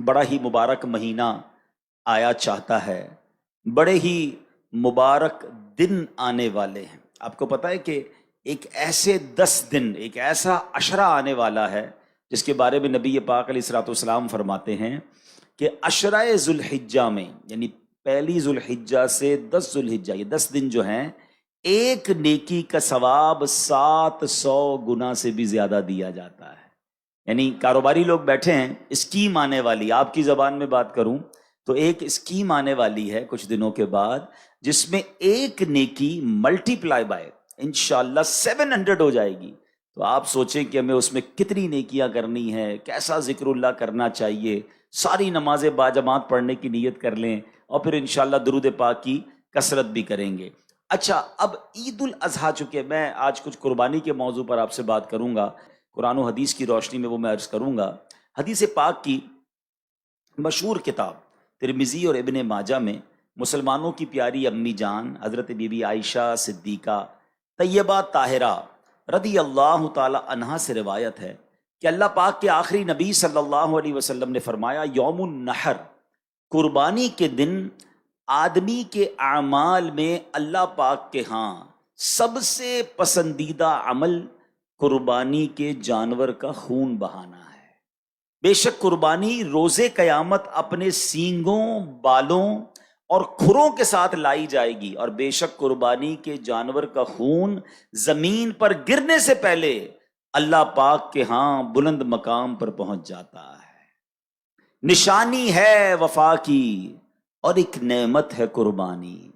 بڑا ہی مبارک مہینہ آیا چاہتا ہے، بڑے ہی مبارک دن آنے والے ہیں۔ آپ کو پتہ ہے کہ ایک ایسے 10 دن، ایک ایسا عشرہ آنے والا ہے جس کے بارے میں نبی پاک علیہ الصلوۃ والسلام فرماتے ہیں کہ عشرہ ذوالحجہ میں، یعنی پہلی ذوالحجہ سے 10 ذوالحجہ، یہ 10 دن جو ہیں، ایک نیکی کا ثواب 700 گنا سے بھی زیادہ دیا جاتا ہے۔ یعنی کاروباری لوگ بیٹھے ہیں، اسکیم آنے والی، آپ کی زبان میں بات کروں تو ایک اسکیم آنے والی ہے کچھ دنوں کے بعد، جس میں ایک نیکی ملٹی پلائی بائی انشاءاللہ 700 ہو جائے گی۔ تو آپ سوچیں کہ ہمیں اس میں کتنی نیکیاں کرنی ہے، کیسا ذکر اللہ کرنا چاہیے، ساری نمازیں باجماعت پڑھنے کی نیت کر لیں اور پھر انشاءاللہ درود پاک کی کثرت بھی کریں گے۔ اچھا، اب عید الاضحیٰ، چونکہ میں آج کچھ قربانی کے موضوع پر آپ سے بات کروں گا، قرآن و حدیث کی روشنی میں وہ میں عرض کروں گا۔ حدیث پاک کی مشہور کتاب ترمذی اور ابن ماجہ میں مسلمانوں کی پیاری امی جان حضرت بی بی عائشہ صدیقہ طیبہ طاہرہ رضی اللہ تعالی عنہا سے روایت ہے کہ اللہ پاک کے آخری نبی صلی اللہ علیہ وسلم نے فرمایا، یوم النحر، قربانی کے دن آدمی کے اعمال میں اللہ پاک کے ہاں سب سے پسندیدہ عمل قربانی کے جانور کا خون بہانا ہے۔ بے شک قربانی روز قیامت اپنے سینگوں، بالوں اور کھروں کے ساتھ لائی جائے گی، اور بے شک قربانی کے جانور کا خون زمین پر گرنے سے پہلے اللہ پاک کے ہاں بلند مقام پر پہنچ جاتا ہے۔ نشانی ہے وفا کی اور ایک نعمت ہے قربانی،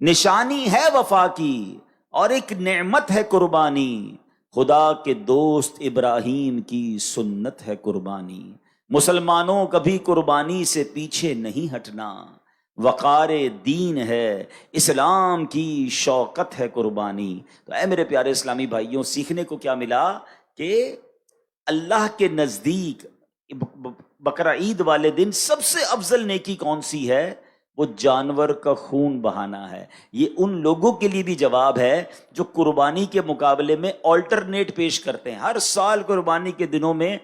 نشانی ہے وفا کی اور ایک نعمت ہے قربانی، خدا کے دوست ابراہیم کی سنت ہے قربانی۔ مسلمانوں کبھی قربانی سے پیچھے نہیں ہٹنا، وقار دین ہے، اسلام کی شوکت ہے قربانی۔ تو اے میرے پیارے اسلامی بھائیوں، سیکھنے کو کیا ملا کہ اللہ کے نزدیک بقرہ عید والے دن سب سے افضل نیکی کون سی ہے؟ وہ جانور کا خون بہانا ہے۔ یہ ان لوگوں کے لیے بھی جواب ہے جو قربانی کے مقابلے میں آلٹرنیٹ پیش کرتے ہیں۔ ہر سال قربانی کے دنوں میں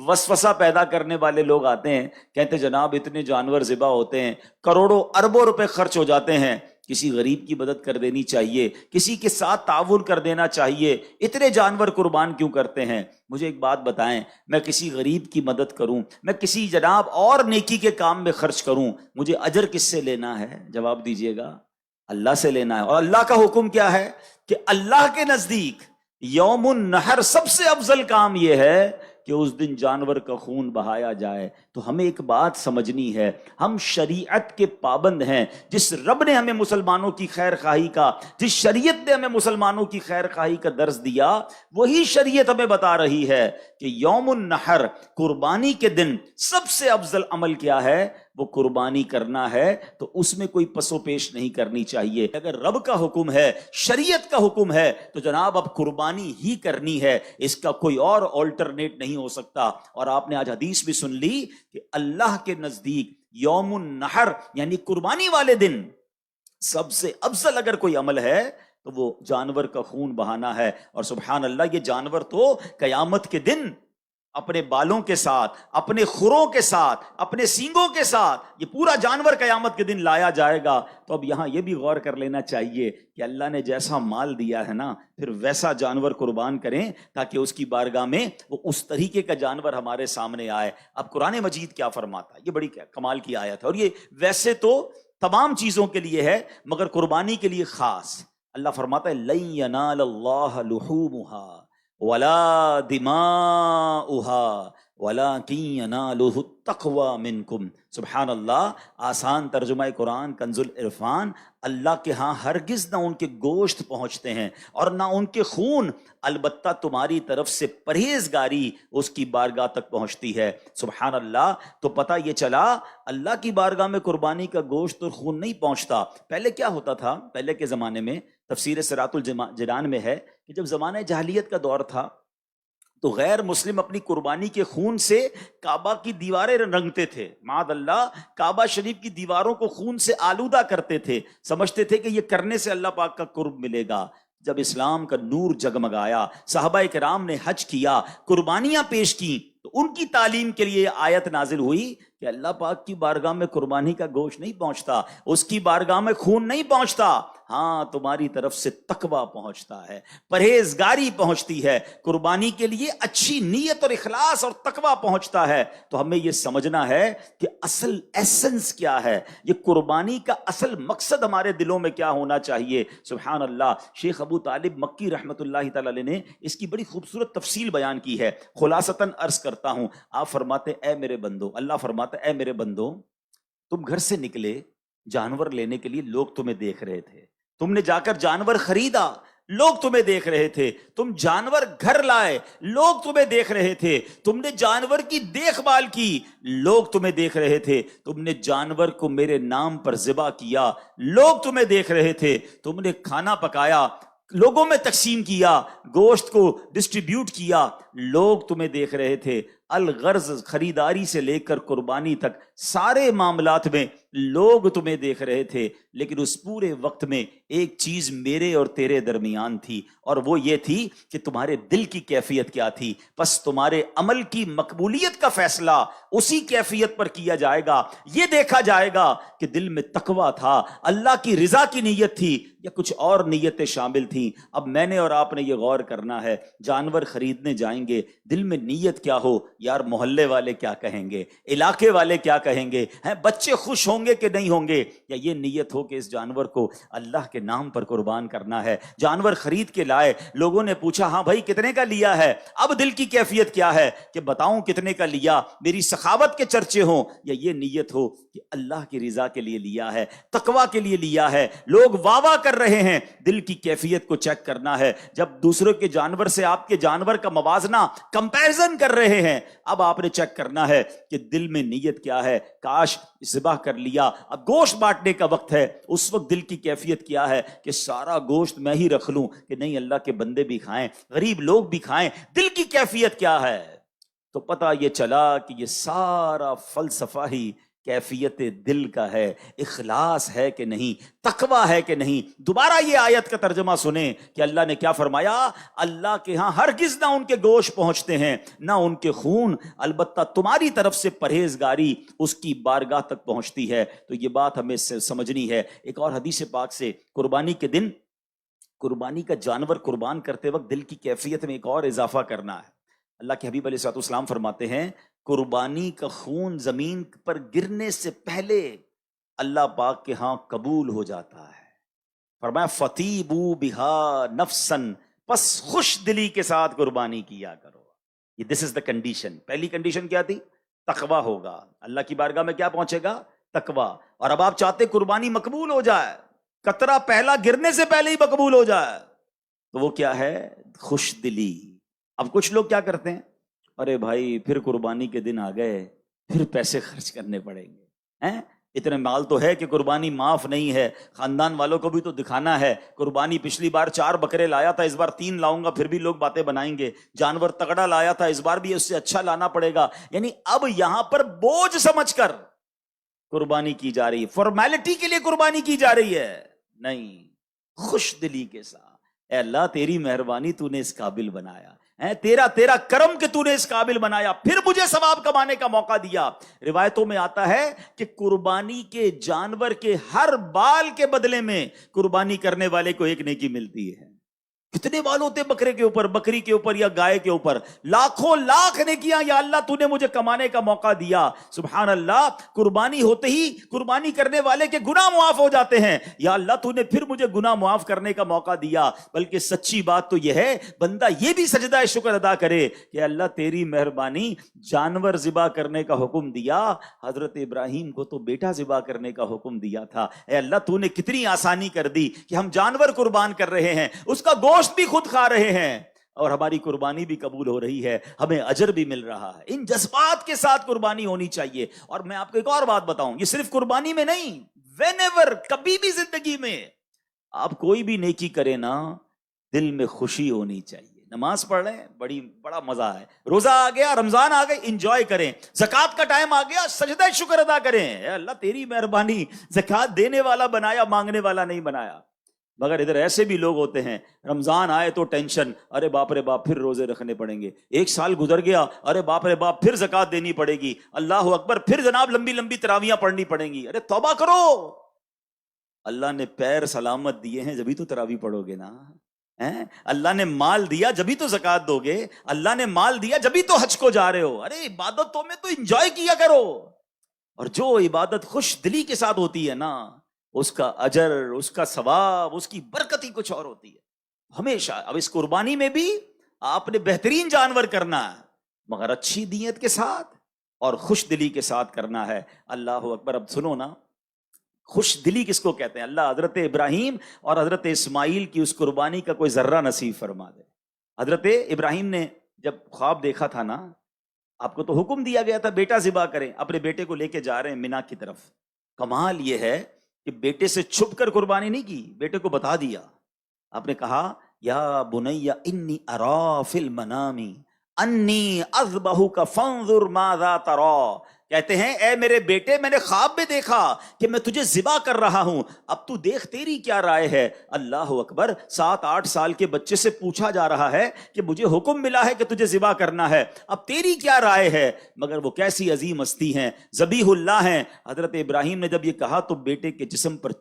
وسوسہ پیدا کرنے والے لوگ آتے ہیں، کہتے ہیں جناب اتنے جانور ذبح ہوتے ہیں، کروڑوں اربوں روپے خرچ ہو جاتے ہیں، کسی غریب کی مدد کر دینی چاہیے، کسی کے ساتھ تعاون کر دینا چاہیے، اتنے جانور قربان کیوں کرتے ہیں؟ مجھے ایک بات بتائیں، میں کسی غریب کی مدد کروں، میں کسی جناب اور نیکی کے کام میں خرچ کروں، مجھے اجر کس سے لینا ہے؟ جواب دیجئے گا، اللہ سے لینا ہے۔ اور اللہ کا حکم کیا ہے کہ اللہ کے نزدیک یوم النحر سب سے افضل کام یہ ہے کہ اس دن جانور کا خون بہایا جائے۔ تو ہمیں ایک بات سمجھنی ہے، ہم شریعت کے پابند ہیں۔ جس رب نے ہمیں مسلمانوں کی خیر خواہی کا، جس شریعت نے ہمیں مسلمانوں کی خیر خواہی کا درس دیا، وہی شریعت ہمیں بتا رہی ہے کہ یوم النحر، قربانی کے دن سب سے افضل عمل کیا ہے؟ وہ قربانی کرنا ہے۔ تو اس میں کوئی پس و پیش نہیں کرنی چاہیے۔ اگر رب کا حکم ہے، شریعت کا حکم ہے، تو جناب اب قربانی ہی کرنی ہے، اس کا کوئی اور آلٹرنیٹ نہیں ہو سکتا۔ اور آپ نے آج حدیث بھی سن لی کہ اللہ کے نزدیک یوم النحر یعنی قربانی والے دن سب سے افضل اگر کوئی عمل ہے تو وہ جانور کا خون بہانا ہے۔ اور سبحان اللہ، یہ جانور تو قیامت کے دن اپنے بالوں کے ساتھ، اپنے کھروں کے ساتھ، اپنے سینگوں کے ساتھ یہ پورا جانور قیامت کے دن لایا جائے گا۔ تو اب یہاں یہ بھی غور کر لینا چاہیے کہ اللہ نے جیسا مال دیا ہے نا، پھر ویسا جانور قربان کریں تاکہ اس کی بارگاہ میں وہ اس طریقے کا جانور ہمارے سامنے آئے۔ اب قرآن مجید کیا فرماتا ہے؟ یہ بڑی کمال کی آیت ہے، اور یہ ویسے تو تمام چیزوں کے لیے ہے مگر قربانی کے لیے خاص۔ اللہ فرماتا ہے لن ینال اللہ لحومها ولا دماؤها ولکن ینالہ التقوی منکم۔ سبحان اللہ، آسان ترجمہ قرآن کنز العرفان، اللہ کے ہاں ہرگز نہ ان کے گوشت پہنچتے ہیں اور نہ ان کے خون، البتہ تمہاری طرف سے پرہیزگاری اس کی بارگاہ تک پہنچتی ہے۔ سبحان اللہ، تو پتہ یہ چلا اللہ کی بارگاہ میں قربانی کا گوشت اور خون نہیں پہنچتا۔ پہلے کیا ہوتا تھا؟ پہلے کے زمانے میں تفسیر صراط الجنان میں ہے کہ جب زمانہ جاہلیت کا دور تھا تو غیر مسلم اپنی قربانی کے خون سے کعبہ کی دیواریں رنگتے تھے، معاذ اللہ، کعبہ شریف کی دیواروں کو خون سے آلودہ کرتے تھے، سمجھتے تھے کہ یہ کرنے سے اللہ پاک کا قرب ملے گا۔ جب اسلام کا نور جگمگایا، صحابہ کرام نے حج کیا، قربانیاں پیش کی، تو ان کی تعلیم کے لیے آیت نازل ہوئی کہ اللہ پاک کی بارگاہ میں قربانی کا گوشت نہیں پہنچتا، اس کی بارگاہ میں خون نہیں پہنچتا، ہاں تمہاری طرف سے تقویٰ پہنچتا ہے، پرہیزگاری پہنچتی ہے، قربانی کے لیے اچھی نیت اور اخلاص اور تقویٰ پہنچتا ہے۔ تو ہمیں یہ سمجھنا ہے کہ اصل ایسنس کیا ہے، یہ قربانی کا اصل مقصد ہمارے دلوں میں کیا ہونا چاہیے۔ سبحان اللہ، شیخ ابو طالب مکی رحمۃ اللہ تعالی علیہ نے اس کی بڑی خوبصورت تفصیل بیان کی ہے، خلاصتاً عرض کرتا ہوں۔ آپ فرماتے اے میرے بندو، اللہ فرماتا اے میرے بندو، تم گھر سے نکلے جانور لینے کے لیے، لوگ تمہیں دیکھ رہے تھے، تم نے جا کر جانور خریدا، لوگ تمہیں دیکھ رہے تھے، تم جانور گھر لائے، لوگ تمہیں دیکھ رہے تھے، تم نے جانور کی دیکھ بھال کی، لوگ تمہیں دیکھ رہے تھے، تم نے جانور کو میرے نام پر ذبح کیا، لوگ تمہیں دیکھ رہے تھے، تم نے کھانا پکایا، لوگوں میں تقسیم کیا، گوشت کو ڈسٹریبیوٹ کیا، لوگ تمہیں دیکھ رہے تھے۔ الغرض خریداری سے لے کر قربانی تک سارے معاملات میں لوگ تمہیں دیکھ رہے تھے، لیکن اس پورے وقت میں ایک چیز میرے اور تیرے درمیان تھی، اور وہ یہ تھی کہ تمہارے دل کی کیفیت کیا تھی۔ پس تمہارے عمل کی مقبولیت کا فیصلہ اسی کیفیت پر کیا جائے گا، یہ دیکھا جائے گا کہ دل میں تقویٰ تھا، اللہ کی رضا کی نیت تھی یا کچھ اور نیتیں شامل تھیں۔ اب میں نے اور آپ نے یہ غور کرنا ہے، جانور خریدنے جائیں گے، دل میں نیت کیا ہو، یار محلے والے کیا کہیں گے، علاقے والے کیا کہیں گے، ہیں بچے خوش ہوں گے کہ نہیں ہوں گے، یا یہ نیت ہو کہ اس جانور کو اللہ کے نام پر قربان کرنا ہے۔ جانور خرید کے لائے، لوگوں نے پوچھا ہاں بھائی کتنے کا لیا ہے، اب دل کی کیفیت کیا ہے کہ بتاؤں کتنے کا لیا، میری سخاوت کے چرچے ہوں، یا یہ نیت ہو کہ اللہ کی رضا کے لیے لیا ہے، تقویٰ کے لیے لیا ہے، لوگ واہ واہ کر رہے ہیں، دل کی کیفیت کو چیک کرنا ہے۔ جب دوسروں کے جانور سے آپ کے جانور کا موازنہ کمپیرزن کر رہے ہیں، اب آپ نے چیک کرنا ہے کہ دل میں نیت کیا ہے۔ کاش ذبح کر لیا، اب گوشت بانٹنے کا وقت ہے، اس وقت دل کی کیفیت کیا ہے کہ سارا گوشت میں ہی رکھ لوں کہ نہیں اللہ کے بندے بھی کھائیں، غریب لوگ بھی کھائیں، دل کی کیفیت کیا ہے۔ تو پتہ یہ چلا کہ یہ سارا فلسفہ ہی کیفیت دل کا ہے، اخلاص ہے کہ نہیں، تقویٰ ہے کہ نہیں۔ دوبارہ یہ آیت کا ترجمہ سنیں کہ اللہ نے کیا فرمایا، اللہ کے ہاں ہرگز نہ ان کے گوشت پہنچتے ہیں نہ ان کے خون، البتہ تمہاری طرف سے پرہیزگاری اس کی بارگاہ تک پہنچتی ہے۔ تو یہ بات ہمیں سمجھنی ہے۔ ایک اور حدیث پاک سے قربانی کے دن، قربانی کا جانور قربان کرتے وقت دل کی کیفیت میں ایک اور اضافہ کرنا ہے۔ اللہ کے حبیب علیہ الصلوۃ والسلام فرماتے ہیں قربانی کا خون زمین پر گرنے سے پہلے اللہ پاک کے ہاں قبول ہو جاتا ہے۔ فرمایا فطیبوا بہا نفسن، پس خوش دلی کے ساتھ قربانی کیا کرو۔ یہ دس از دا کنڈیشن۔ پہلی کنڈیشن کیا تھی؟ تقویٰ ہوگا، اللہ کی بارگاہ میں کیا پہنچے گا؟ تقویٰ۔ اور اب آپ چاہتے قربانی مقبول ہو جائے، قطرہ پہلا گرنے سے پہلے ہی مقبول ہو جائے، تو وہ کیا ہے؟ خوش دلی۔ اب کچھ لوگ کیا کرتے ہیں، ارے بھائی پھر قربانی کے دن آ گئے، پھر پیسے خرچ کرنے پڑیں گے، ہیں اتنے مال تو ہے کہ قربانی معاف نہیں ہے، خاندان والوں کو بھی تو دکھانا ہے، قربانی پچھلی بار 4 بکرے لایا تھا، اس بار 3 لاؤں گا، پھر بھی لوگ باتیں بنائیں گے، جانور تگڑا لایا تھا، اس بار بھی اس سے اچھا لانا پڑے گا۔ یعنی اب یہاں پر بوجھ سمجھ کر قربانی کی جا رہی ہے، فارمیلٹی کے لیے قربانی کی جا رہی ہے، نہیں، خوش دلی کے ساتھ۔ اے اللہ تیری مہربانی، تو نے اس قابل بنایا، تیرا کرم کہ تو نے اس قابل بنایا، پھر مجھے ثواب کمانے کا موقع دیا۔ روایتوں میں آتا ہے کہ قربانی کے جانور کے ہر بال کے بدلے میں قربانی کرنے والے کو ایک نیکی ملتی ہے۔ کتنے بال ہوتے بکرے کے اوپر، بکری کے اوپر یا گائے کے اوپر؟ لاکھوں لاکھ نیکیاں، یا اللہ تو نے مجھے کمانے کا موقع دیا۔ سبحان اللہ، قربانی ہوتے ہی قربانی کرنے والے کے گناہ معاف ہو جاتے ہیں، یا اللہ تو نے پھر مجھے گناہ معاف کرنے کا موقع دیا۔ بلکہ سچی بات تو یہ ہے، بندہ یہ بھی سجدہ شکر ادا کرے کہ اللہ تیری مہربانی، جانور ذبح کرنے کا حکم دیا، حضرت ابراہیم کو تو بیٹا ذبح کرنے کا حکم دیا تھا، اے اللہ تو نے کتنی آسانی کر دی کہ ہم جانور قربان کر رہے ہیں، اس کا گوشت بھی خود کھا رہے ہیں، اور ہماری قربانی بھی قبول ہو رہی ہے، ہمیں اجر بھی مل رہا ہے۔ ان جذبات کے ساتھ قربانی ہونی چاہیے۔ اور میں آپ کو ایک اور بات بتاؤں، یہ صرف قربانی میں نہیں، وین ایور، کبھی بھی زندگی میں آپ کوئی بھی نیکی کریں نا، دل میں خوشی ہونی چاہیے۔ نماز پڑھ رہے ہیں، بڑا مزہ ہے، روزہ آ گیا، رمضان آ گئے، انجوائے کریں، زکوٰۃ کا ٹائم آ گیا، سجدہ شکر ادا کریں، اے اللہ تیری مہربانی، زکوٰۃ دینے والا بنایا، مانگنے والا نہیں بنایا۔ مگر ادھر ایسے بھی لوگ ہوتے ہیں، رمضان آئے تو ٹینشن، ارے باپ رے باپ پھر روزے رکھنے پڑیں گے، ایک سال گزر گیا، ارے باپ رے باپ پھر زکوٰۃ دینی پڑے گی، اللہ اکبر، پھر جناب لمبی لمبی تراویحاں پڑھنی پڑیں گی۔ ارے توبہ کرو، اللہ نے پیر سلامت دیے ہیں جبھی تو تراویح پڑھو گے نا، اللہ نے مال دیا جبھی تو زکوٰۃ دو گے، اللہ نے مال دیا جبھی تو حج کو جا رہے ہو۔ ارے عبادتوں میں تو انجوائے کیا کرو، اور جو عبادت خوش دلی کے ساتھ ہوتی ہے نا، اس کا اجر، اس کا ثواب، اس کی برکت ہی کچھ اور ہوتی ہے ہمیشہ۔ اب اس قربانی میں بھی آپ نے بہترین جانور کرنا ہے، مگر اچھی نیت کے ساتھ اور خوش دلی کے ساتھ کرنا ہے۔ اللہ اکبر۔ اب سنو نا، خوش دلی کس کو کہتے ہیں؟ اللہ حضرت ابراہیم اور حضرت اسماعیل کی اس قربانی کا کوئی ذرہ نصیب فرما دے۔ حضرت ابراہیم نے جب خواب دیکھا تھا نا، آپ کو تو حکم دیا گیا تھا بیٹا ذبح کریں، اپنے بیٹے کو لے کے جا رہے ہیں مینا کی طرف۔ کمال یہ ہے کہ بیٹے سے چھپ کر قربانی نہیں کی، بیٹے کو بتا دیا۔ آپ نے کہا یا بنی انی ارا فی المنام انی اذبحک فانظر ماذا تری، کہتے ہیں اے میرے بیٹے، میں نے خواب میں دیکھا کہ میں تجھے ذبح کر رہا ہوں، اب تو دیکھ تیری کیا رائے ہے۔ اللہ اکبر۔ 7-8 سال کے بچے سے پوچھا جا رہا ہے کہ مجھے حکم ملا ہے کہ تجھے ذبح کرنا ہے، اب تیری کیا رائے ہے؟ مگر وہ کیسی عظیم ہستی ہیں، ذبیح اللہ ہیں۔ حضرت ابراہیم نے جب یہ کہا تو بیٹے کے جسم پر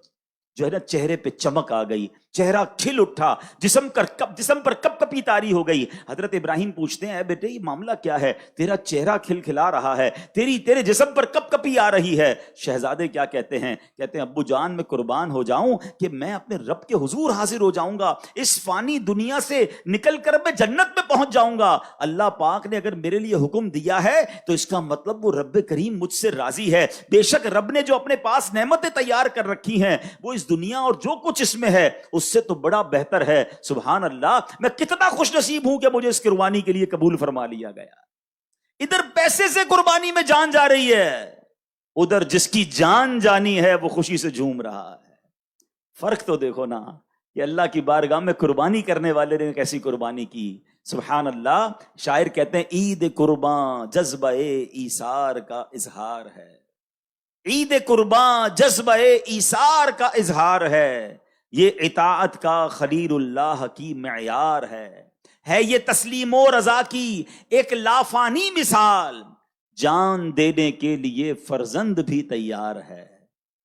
جو ہے نا چہرے پہ چمک آ گئی، چہرہ کھل اٹھا، جسم پر کپ کپی طاری ہو گئی۔ حضرت ابراہیم پوچھتے ہیں اے بیٹے یہ معاملہ کیا ہے، تیرا چہرہ کھل کھلا رہا ہے، تیرے جسم پر کپ کپی آ رہی ہے۔ شہزادے کیا کہتے ہیں؟ کہتے ہیں ابو جان میں قربان ہو جاؤں کہ میں اپنے رب کے حضور حاضر ہو جاؤں گا، اس فانی دنیا سے نکل کر میں جنت میں پہنچ جاؤں گا۔ اللہ پاک نے اگر میرے لیے حکم دیا ہے تو اس کا مطلب وہ رب کریم مجھ سے راضی ہے۔ بے شک رب نے جو اپنے پاس نعمتیں تیار کر رکھی ہیں وہ اس دنیا اور جو کچھ اس میں ہے اس سے تو بڑا بہتر ہے۔ سبحان اللہ، میں کتنا خوش نصیب ہوں کہ مجھے اس قربانی کے لیے قبول فرما لیا گیا۔ ادھر پیسے سے قربانی میں جان جا رہی ہے، ادھر جس کی جان جانی ہے وہ خوشی سے جھوم رہا ہے۔ فرق تو دیکھو نا کہ اللہ کی بارگاہ میں قربانی کرنے والے نے کیسی قربانی کی۔ سبحان اللہ۔ شاعر کہتے ہیں عید قرباں جذبہ ایثار کا اظہار ہے، عید قرباں جذبہ ایثار کا اظہار ہے، یہ اطاعت کا خلیل اللہ کی معیار ہے یہ تسلیم و رضا کی ایک لافانی مثال، جان دینے کے لیے فرزند بھی تیار ہے،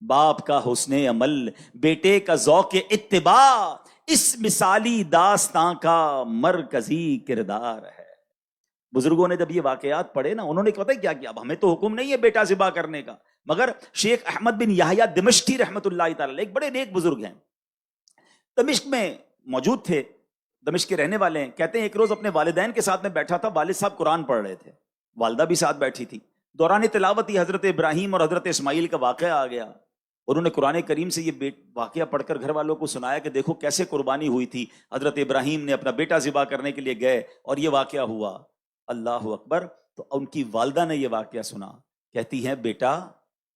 باپ کا حسن عمل بیٹے کا ذوق اتباع اس مثالی داستاں کا مرکزی کردار ہے۔ بزرگوں نے جب یہ واقعات پڑھے نا، انہوں نے پتہ کیا کیا؟ اب ہمیں تو حکم نہیں ہے بیٹا ذبح کرنے کا، مگر شیخ احمد بن یحییٰ دمشقی رحمت اللہ تعالی ایک بڑے نیک بزرگ ہیں، دمشق میں موجود تھے، دمشق کے رہنے والے ہیں۔ کہتے ہیں ایک روز اپنے والدین کے ساتھ میں بیٹھا تھا، والد صاحب قرآن پڑھ رہے تھے، والدہ بھی ساتھ بیٹھی تھی۔ دوران تلاوت ہی حضرت ابراہیم اور حضرت اسماعیل کا واقعہ آ گیا۔ انہوں نے قرآن کریم سے یہ واقعہ پڑھ کر گھر والوں کو سنایا کہ دیکھو کیسے قربانی ہوئی تھی، حضرت ابراہیم نے اپنا بیٹا ذبح کرنے کے لیے گئے اور یہ واقعہ ہوا۔ اللہ اکبر۔ تو ان کی والدہ نے یہ واقعہ سنا، کہتی ہیں بیٹا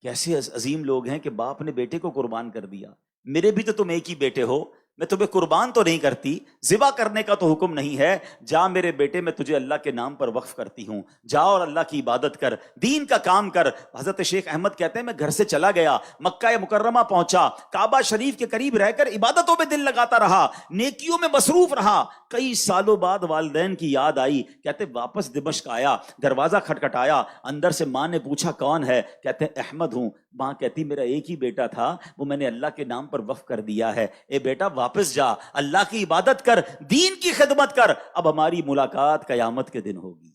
کیسے عظیم لوگ ہیں کہ باپ نے بیٹے کو قربان کر دیا، میرے بھی تو تم ایک ہی بیٹے ہو، میں تمہیں قربان تو نہیں کرتی، ذبح کرنے کا تو حکم نہیں ہے، جا میرے بیٹے میں تجھے اللہ کے نام پر وقف کرتی ہوں، جا اور اللہ کی عبادت کر، دین کا کام کر۔ حضرت شیخ احمد کہتے ہیں میں گھر سے چلا گیا، مکہ مکرمہ پہنچا، کعبہ شریف کے قریب رہ کر عبادتوں میں دل لگاتا رہا، نیکیوں میں مصروف رہا۔ کئی سالوں بعد والدین کی یاد آئی، کہتے واپس دمشق آیا، دروازہ کھٹکھٹایا، اندر سے ماں نے پوچھا کون ہے؟ کہتے احمد ہوں۔ ماں کہتی میرا ایک ہی بیٹا تھا، وہ میں نے اللہ کے نام پر وقف کر دیا ہے، اے بیٹا واپس جا، اللہ کی عبادت کر، دین کی خدمت کر، اب ہماری ملاقات قیامت کے دن ہوگی۔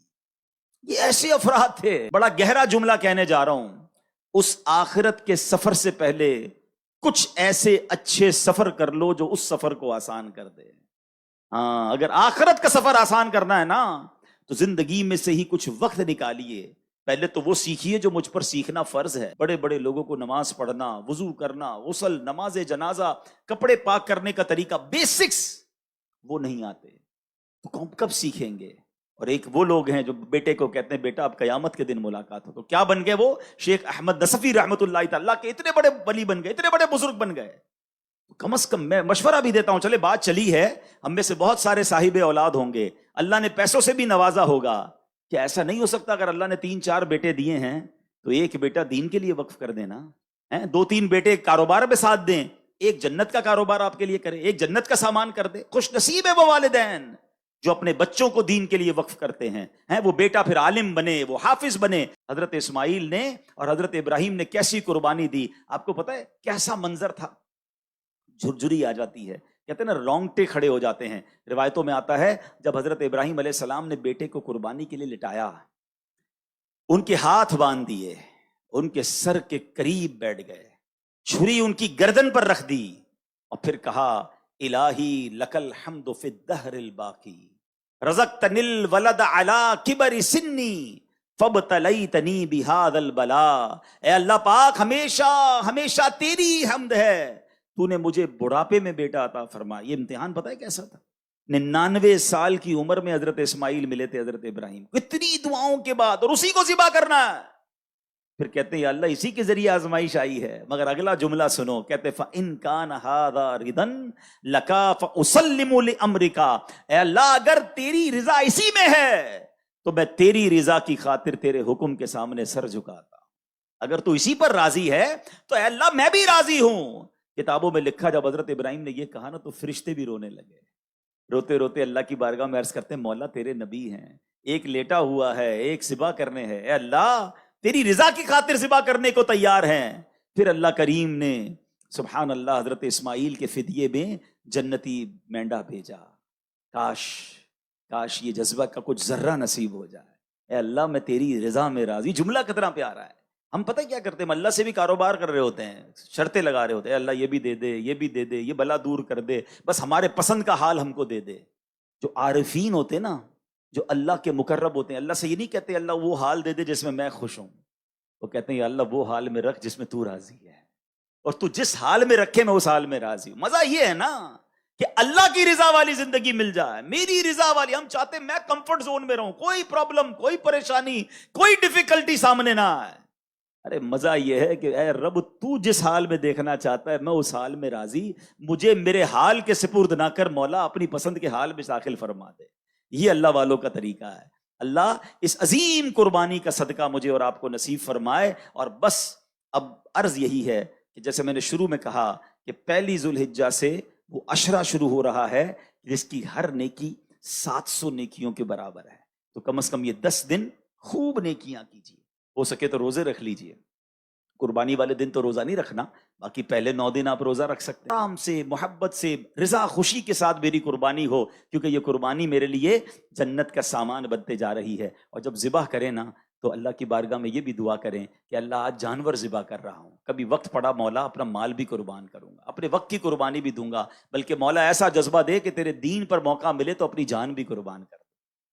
یہ ایسے افراد تھے۔ بڑا گہرا جملہ کہنے جا رہا ہوں، اس آخرت کے سفر سے پہلے کچھ ایسے اچھے سفر کر لو جو اس سفر کو آسان کر دے۔ ہاں، اگر آخرت کا سفر آسان کرنا ہے نا تو زندگی میں سے ہی کچھ وقت نکالیے، پہلے تو وہ سیکھیے جو مجھ پر سیکھنا فرض ہے۔ بڑے بڑے لوگوں کو نماز پڑھنا، وضو کرنا، غسل، نماز جنازہ، کپڑے پاک کرنے کا طریقہ، بیسکس وہ نہیں آتے، تو کب سیکھیں گے؟ اور ایک وہ لوگ ہیں جو بیٹے کو کہتے ہیں بیٹا اب قیامت کے دن ملاقات ہو، تو کیا بن گئے وہ؟ شیخ احمد نصفی رحمت اللہ تعالیٰ کے اتنے بڑے ولی بن گئے، اتنے بڑے بزرگ بن گئے۔ کم از کم میں مشورہ بھی دیتا ہوں، چلے بات چلی ہے، ہم میں سے بہت سارے صاحب اولاد ہوں گے، اللہ نے پیسوں سے بھی نوازا ہوگا، کہ ایسا نہیں ہو سکتا اگر اللہ نے 3-4 بیٹے دیے ہیں تو ایک بیٹا دین کے لیے وقف کر دینا، 2-3 بیٹے کاروبار میں ساتھ دیں، ایک جنت کا کاروبار آپ کے لیے کرے، ایک جنت کا سامان کر دے. خوش نصیب ہے وہ والدین جو اپنے بچوں کو دین کے لیے وقف کرتے ہیں. وہ بیٹا پھر عالم بنے، وہ حافظ بنے. حضرت اسماعیل نے اور حضرت ابراہیم نے کیسی قربانی دی. آپ کو پتا ہے کیسا منظر تھا؟ جھرجھری آ جاتی ہے، کہتے ہیں نا رونگٹے کھڑے ہو جاتے ہیں. روایتوں میں آتا ہے جب حضرت ابراہیم علیہ السلام نے بیٹے کو قربانی کے لیے لٹایا، ان کے ہاتھ باندھ دیے، ان کے سر کے قریب بیٹھ گئے، چھری ان کی گردن پر رکھ دی اور پھر کہا الہی لک الحمد فی الدہر الباقی رزقتنی الولد علی کبر سنی فابتلیتنی بہذا البلاء. اے اللہ پاک ہمیشہ ہمیشہ تیری حمد ہے، تو نے مجھے بڑھاپے میں بیٹا عطا فرما. یہ امتحان پتہ ہے کیسا تھا؟ 99 سال کی عمر میں حضرت اسماعیل ملے تھے حضرت ابراہیم، اتنی دعاؤں کے بعد، اور اسی کو ذبح کرنا ہے. پھر کہتے ہیں یا اللہ اسی کے ذریعے آزمائش آئی ہے. مگر اگلا جملہ سنو، کہتے فَإِن كَانَ هَذَا رِضًا لَكَ فَأُسَلِّمُ لِأَمْرِكَ. اے اللہ اگر تیری رضا اسی میں ہے تو میں تیری رضا کی خاطر تیرے حکم کے سامنے سر جھکاتا. اگر تو اسی پر راضی ہے تو اے اللہ میں بھی راضی ہوں. کتابوں میں لکھا جب حضرت ابراہیم نے یہ کہا نا تو فرشتے بھی رونے لگے. روتے روتے اللہ کی بارگاہ میں عرض کرتے ہیں مولا تیرے نبی ہیں، ایک لیٹا ہوا ہے، ایک ذبح کرنے ہے، اے اللہ تیری رضا کی خاطر ذبح کرنے کو تیار ہیں. پھر اللہ کریم نے سبحان اللہ حضرت اسماعیل کے فدیے میں جنتی مینڈا بھیجا. کاش یہ جذبہ کا کچھ ذرہ نصیب ہو جائے. اے اللہ میں تیری رضا میں راضی. جملہ کتنا پیارا ہے. ہم پتہ کیا کرتے ہیں؟ اللہ سے بھی کاروبار کر رہے ہوتے ہیں، شرطیں لگا رہے ہوتے ہیں، اللہ یہ بھی دے دے، یہ بھی دے دے، یہ بلا دور کر دے، بس ہمارے پسند کا حال ہم کو دے دے. جو عارفین ہوتے ہیں نا، جو اللہ کے مقرب ہوتے ہیں، اللہ سے یہ نہیں کہتے اللہ وہ حال دے دے جس میں میں خوش ہوں. وہ کہتے ہیں یا اللہ وہ حال میں رکھ جس میں تو راضی ہے، اور تو جس حال میں رکھے میں اس حال میں راضی ہوں. مزہ یہ ہے نا کہ اللہ کی رضا والی زندگی مل جائے، میری رضا والی. ہم چاہتے ہیں میں کمفرٹ زون میں رہوں، کوئی پرابلم، کوئی پریشانی، کوئی ڈیفیکلٹی سامنے نہ آئے. ارے مزہ یہ ہے کہ اے رب تو جس حال میں دیکھنا چاہتا ہے میں اس حال میں راضی. مجھے میرے حال کے سپرد نہ کر مولا، اپنی پسند کے حال میں داخل فرما دے. یہ اللہ والوں کا طریقہ ہے. اللہ اس عظیم قربانی کا صدقہ مجھے اور آپ کو نصیب فرمائے. اور بس اب عرض یہی ہے کہ جیسے میں نے شروع میں کہا کہ پہلی ذوالحجہ سے وہ عشرہ شروع ہو رہا ہے جس کی ہر نیکی 700 نیکیوں کے برابر ہے. تو کم از کم یہ 10 دن خوب نیکیاں کیجیے. ہو سکے تو روزے رکھ لیجیے. قربانی والے دن تو روزہ نہیں رکھنا، باقی پہلے 9 دن آپ روزہ رکھ سکتے ہیں. آرام سے، محبت سے، رضا خوشی کے ساتھ میری قربانی ہو، کیونکہ یہ قربانی میرے لیے جنت کا سامان بنتے جا رہی ہے. اور جب ذبح کریں نا تو اللہ کی بارگاہ میں یہ بھی دعا کریں کہ اللہ آج جانور ذبح کر رہا ہوں، کبھی وقت پڑا مولا اپنا مال بھی قربان کروں گا، اپنے وقت کی قربانی بھی دوں گا، بلکہ مولا ایسا جذبہ دے کہ تیرے دین پر موقع ملے تو اپنی جان بھی قربان کر.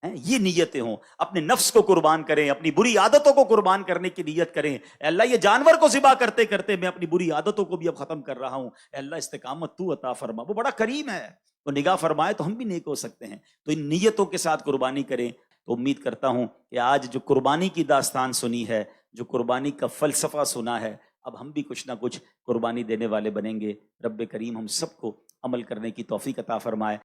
یہ نیتیں ہوں. اپنے نفس کو قربان کریں، اپنی بری عادتوں کو قربان کرنے کی نیت کریں. اے اللہ یہ جانور کو ذبح کرتے کرتے میں اپنی بری عادتوں کو بھی اب ختم کر رہا ہوں. اے اللہ استقامت تو عطا فرما. وہ بڑا کریم ہے، وہ نگاہ فرمائے تو ہم بھی نیک ہو سکتے ہیں. تو ان نیتوں کے ساتھ قربانی کریں. تو امید کرتا ہوں کہ آج جو قربانی کی داستان سنی ہے، جو قربانی کا فلسفہ سنا ہے، اب ہم بھی کچھ نہ کچھ قربانی دینے والے بنیں گے. رب کریم ہم سب کو عمل کرنے کی توفیق عطا فرمائے.